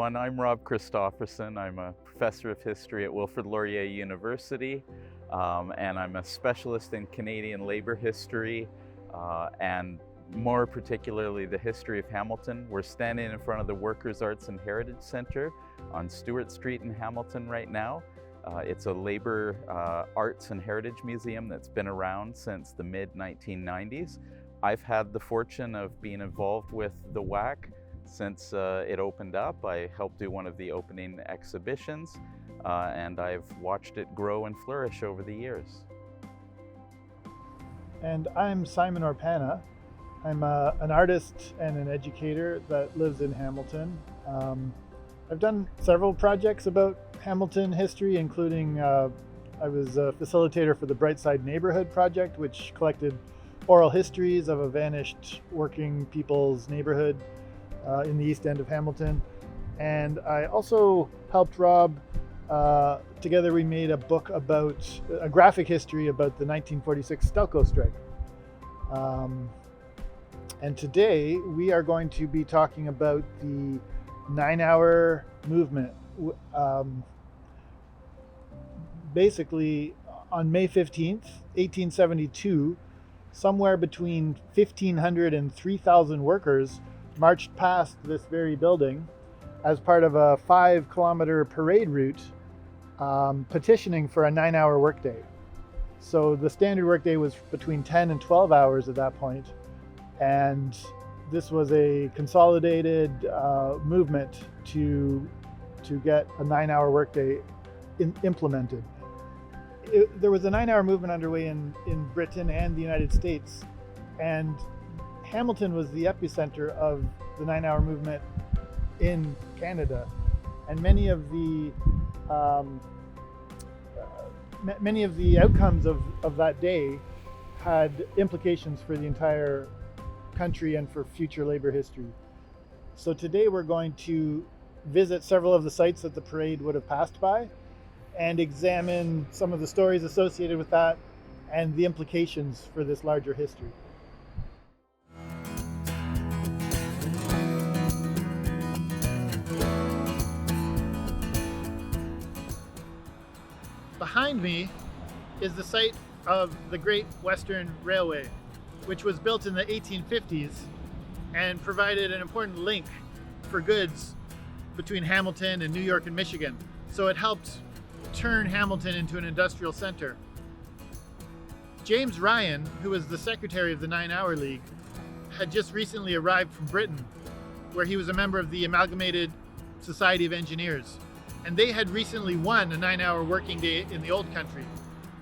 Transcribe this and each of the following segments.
everyone. I'm Rob Kristofferson. I'm a professor of history at Wilfrid Laurier University, and I'm a specialist in Canadian labor history, and more particularly the history of Hamilton. We're standing in front of the Workers' Arts and Heritage Centre on Stewart Street in Hamilton right now. It's a labor arts and heritage museum that's been around since the mid-1990s. I've had the fortune of being involved with the WAC since it opened up. I helped do one of the opening exhibitions, and I've watched it grow and flourish over the years. And I'm Simon Orpana. I'm an artist and an educator that lives in Hamilton. I've done several projects about Hamilton history, including I was a facilitator for the Brightside Neighborhood Project, which collected oral histories of a vanished working people's neighborhood in the East End of Hamilton. And I also helped Rob, together we made a book about a graphic history about the 1946 Stelco strike. And today we are going to be talking about the 9-hour movement. Basically, on May 15th, 1872, somewhere between 1,500 and 3,000 workers marched past this very building as part of a 5-kilometer parade route, petitioning for a 9-hour workday. So the standard workday was between 10 and 12 hours at that point, and this was a consolidated movement to get a 9-hour workday implemented. There was a 9-hour movement underway in Britain and the United States, and Hamilton was the epicenter of the 9-hour movement in Canada. And many of the outcomes of that day had implications for the entire country and for future labor history. So today we're going to visit several of the sites that the parade would have passed by and examine some of the stories associated with that and the implications for this larger history. Behind me is the site of the Great Western Railway, which was built in the 1850s and provided an important link for goods between Hamilton and New York and Michigan. So it helped turn Hamilton into an industrial center. James Ryan, who was the secretary of the 9-Hour League, had just recently arrived from Britain, where he was a member of the Amalgamated Society of Engineers. And they had recently won a 9-hour working day in the old country.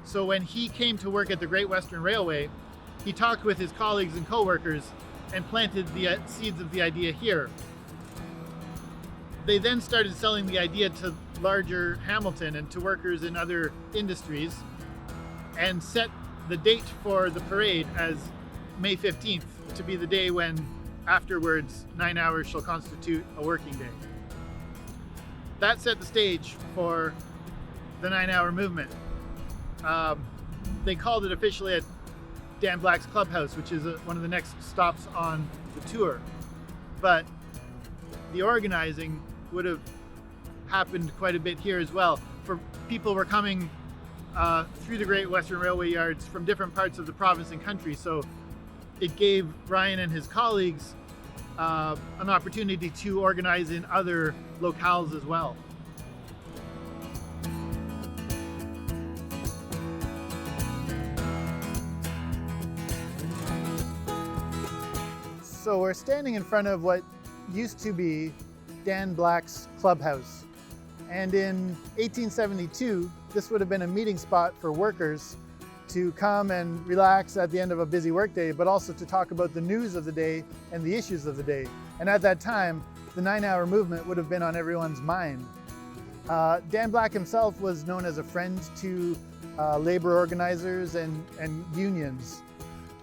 So when he came to work at the Great Western Railway, he talked with his colleagues and co-workers and planted the seeds of the idea here. They then started selling the idea to larger Hamilton and to workers in other industries, and set the date for the parade as May 15th to be the day when afterwards 9 hours shall constitute a working day. That set the stage for the 9-hour movement. They called it officially at Dan Black's Clubhouse, which is one of the next stops on the tour. But the organizing would have happened quite a bit here as well. For people were coming through the Great Western Railway yards from different parts of the province and country, so it gave Ryan and his colleagues an opportunity to organize in other locales as well. So we're standing in front of what used to be Dan Black's Clubhouse. And in 1872, this would have been a meeting spot for workers to come and relax at the end of a busy workday, but also to talk about the news of the day and the issues of the day. And at that time, the 9-hour movement would have been on everyone's mind. Dan Black himself was known as a friend to labor organizers and unions.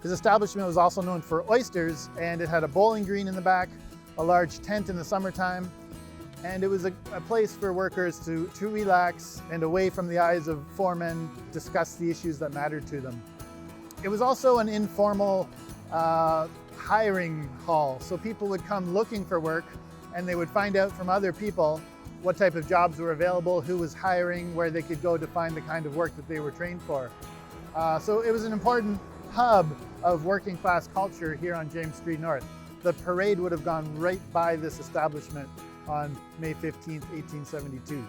His establishment was also known for oysters, and it had a bowling green in the back, a large tent in the summertime, and it was a place for workers to relax and, away from the eyes of foremen, discuss the issues that mattered to them. It was also an informal hiring hall, so people would come looking for work and they would find out from other people what type of jobs were available, who was hiring, where they could go to find the kind of work that they were trained for. So it was an important hub of working class culture here on James Street North. The parade would have gone right by this establishment on May 15th, 1872.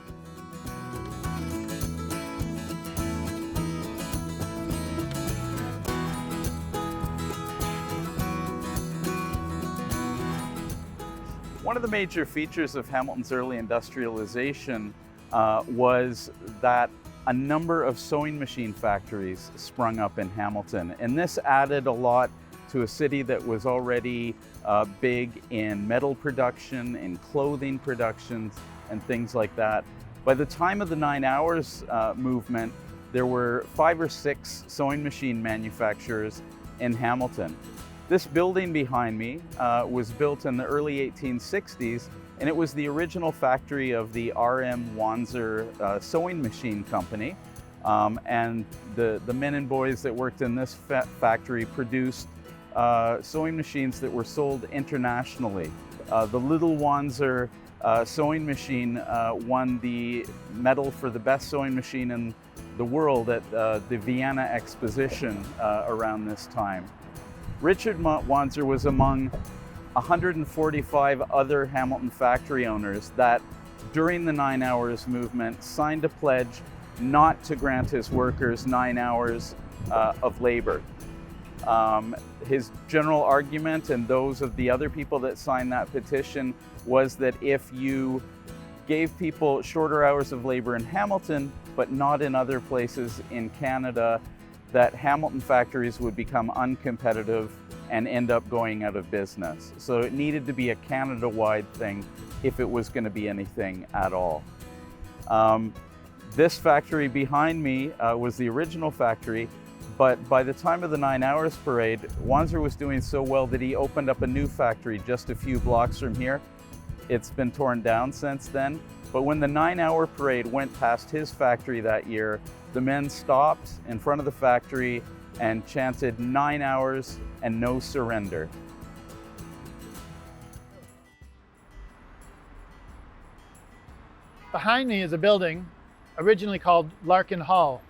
One of the major features of Hamilton's early industrialization was that a number of sewing machine factories sprung up in Hamilton, and this added a lot to a city that was already big in metal production, in clothing productions, and things like that. By the time of the 9 Hours movement, there were 5 or 6 sewing machine manufacturers in Hamilton. This building behind me was built in the early 1860s, and it was the original factory of the R.M. Wanzer sewing machine company. And the men and boys that worked in this factory produced sewing machines that were sold internationally. The little Wanzer sewing machine won the medal for the best sewing machine in the world at the Vienna Exposition around this time. Richard Wanzer was among 145 other Hamilton factory owners that, during the 9 Hours movement, signed a pledge not to grant his workers 9 hours of labor. His general argument, and those of the other people that signed that petition, was that if you gave people shorter hours of labor in Hamilton, but not in other places in Canada, that Hamilton factories would become uncompetitive and end up going out of business. So it needed to be a Canada-wide thing if it was going to be anything at all. This factory behind me was the original factory, but by the time of the 9 Hours parade, Wanzer was doing so well that he opened up a new factory just a few blocks from here. It's been torn down since then, but when the 9 Hour parade went past his factory that year, the men stopped in front of the factory and chanted 9 hours and no surrender. Behind me is a building originally called Larkin Hall.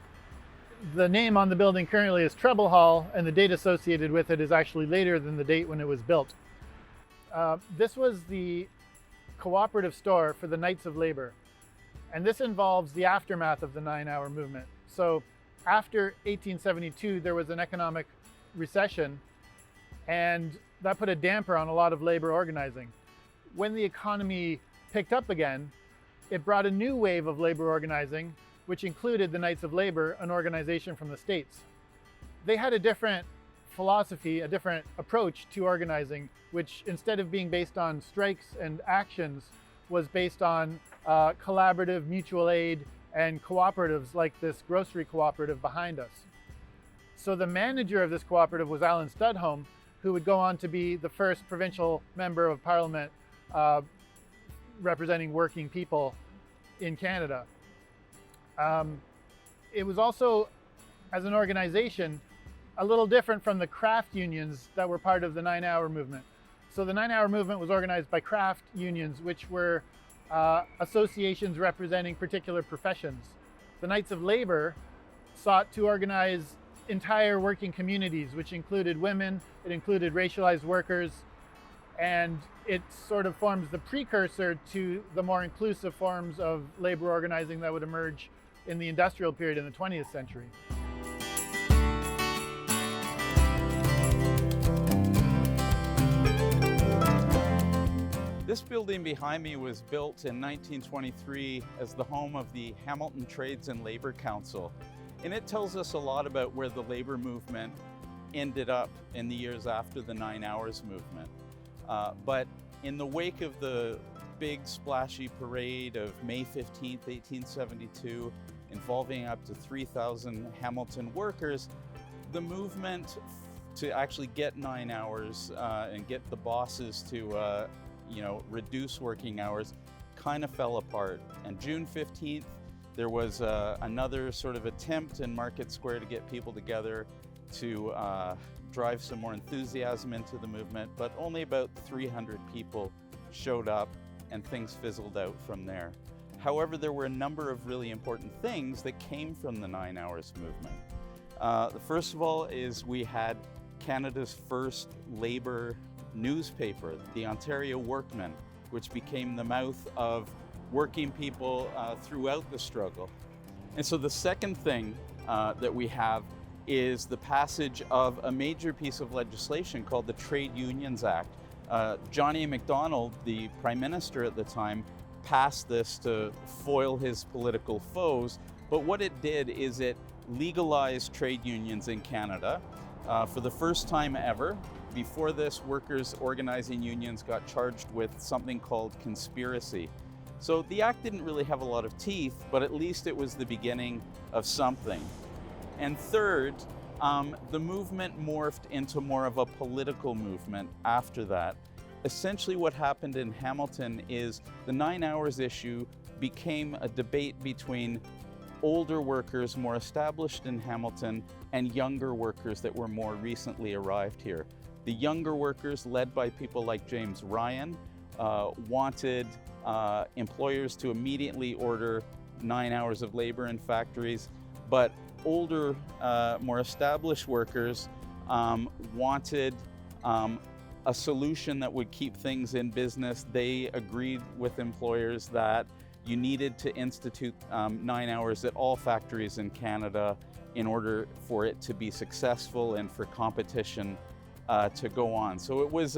The name on the building currently is Treble Hall, and the date associated with it is actually later than the date when it was built. This was the cooperative store for the Knights of Labor, and this involves the aftermath of the 9 Hour movement. So after 1872, there was an economic recession, and that put a damper on a lot of labor organizing. When the economy picked up again, it brought a new wave of labor organizing, which included the Knights of Labor, an organization from the States. They had a different philosophy, a different approach to organizing, which instead of being based on strikes and actions, was based on collaborative mutual aid and cooperatives like this grocery cooperative behind us. So the manager of this cooperative was Alan Studholme, who would go on to be the first provincial member of Parliament representing working people in Canada. It was also, as an organization, a little different from the craft unions that were part of the 9 Hour movement. So the 9 Hour movement was organized by craft unions, which were associations representing particular professions. The Knights of Labor sought to organize entire working communities, which included women, it included racialized workers, and it sort of forms the precursor to the more inclusive forms of labor organizing that would emerge in the industrial period in the 20th century. This building behind me was built in 1923 as the home of the Hamilton Trades and Labor Council. And it tells us a lot about where the labor movement ended up in the years after the 9 Hours movement. But in the wake of the big splashy parade of May 15th, 1872, involving up to 3,000 Hamilton workers, the movement to actually get 9 hours and get the bosses to reduce working hours kind of fell apart. And June 15th, there was another sort of attempt in Market Square to get people together to drive some more enthusiasm into the movement, but only about 300 people showed up and things fizzled out from there. However, there were a number of really important things that came from the 9 Hours movement. The first of all is we had Canada's first labor newspaper, the Ontario Workman, which became the mouth of working people throughout the struggle. And so the second thing that we have is the passage of a major piece of legislation called the Trade Unions Act. John A. Macdonald, the Prime Minister at the time, passed this to foil his political foes, but what it did is it legalized trade unions in Canada for the first time ever. Before this, workers organizing unions got charged with something called conspiracy. So the act didn't really have a lot of teeth, but at least it was the beginning of something. And third, the movement morphed into more of a political movement after that. Essentially what happened in Hamilton is the 9 Hours issue became a debate between older workers more established in Hamilton and younger workers that were more recently arrived here. The younger workers, led by people like James Ryan, wanted employers to immediately order 9 hours of labor in factories, but older, more established workers wanted a solution that would keep things in business. They agreed with employers that you needed to institute 9 hours at all factories in Canada in order for it to be successful and for competition to go on. So it was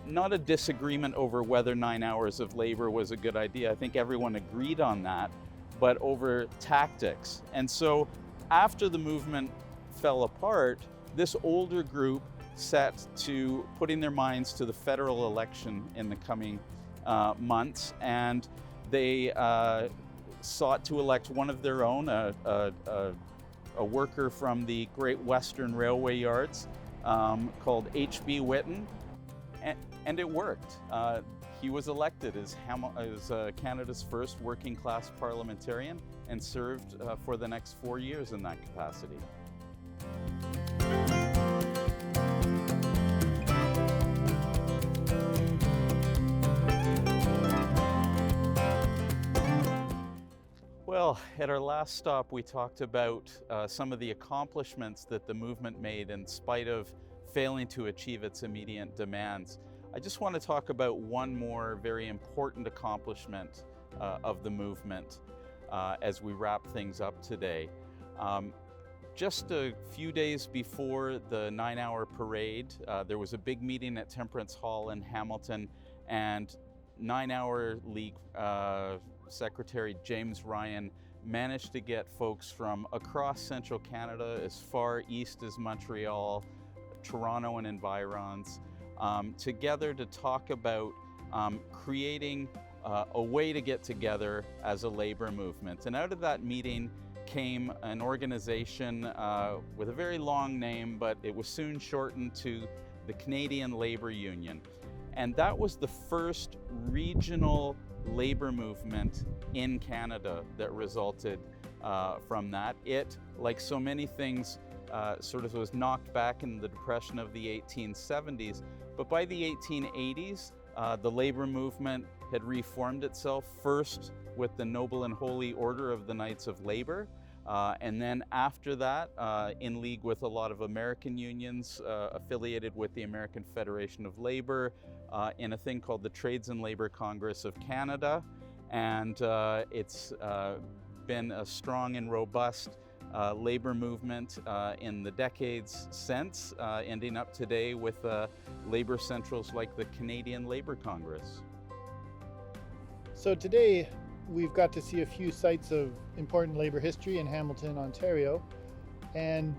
not a disagreement over whether 9 hours of labor was a good idea. I think everyone agreed on that, but over tactics. And so after the movement fell apart, this older group set to putting their minds to the federal election in the coming months, and they sought to elect one of their own, a worker from the Great Western Railway Yards called H.B. Whitten, and it worked. He was elected as Canada's first working class parliamentarian and served for the next 4 years in that capacity. Well, at our last stop, we talked about some of the accomplishments that the movement made in spite of failing to achieve its immediate demands. I just want to talk about one more very important accomplishment of the movement as we wrap things up today. Just a few days before the 9 Hour parade, there was a big meeting at Temperance Hall in Hamilton, and 9 Hour League Secretary James Ryan managed to get folks from across central Canada, as far east as Montreal, Toronto and environs, together to talk about creating a way to get together as a labor movement. And out of that meeting came an organization with a very long name, but it was soon shortened to the Canadian Labour Union. And that was the first regional labor movement in Canada that resulted from that. It, like so many things, sort of was knocked back in the Depression of the 1870s, but by the 1880s, the labor movement had reformed itself, first with the Noble and Holy Order of the Knights of Labor, and then after that, in league with a lot of American unions affiliated with the American Federation of Labor, in a thing called the Trades and Labor Congress of Canada. And it's been a strong and robust labor movement in the decades since, ending up today with labor centrals like the Canadian Labor Congress. So today we've got to see a few sites of important labor history in Hamilton, Ontario, and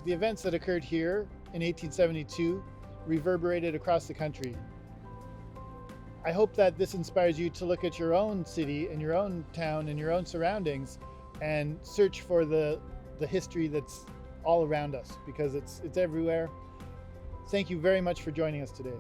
the events that occurred here in 1872 reverberated across the country. I hope that this inspires you to look at your own city and your own town and your own surroundings and search for the history that's all around us, because it's everywhere. Thank you very much for joining us today.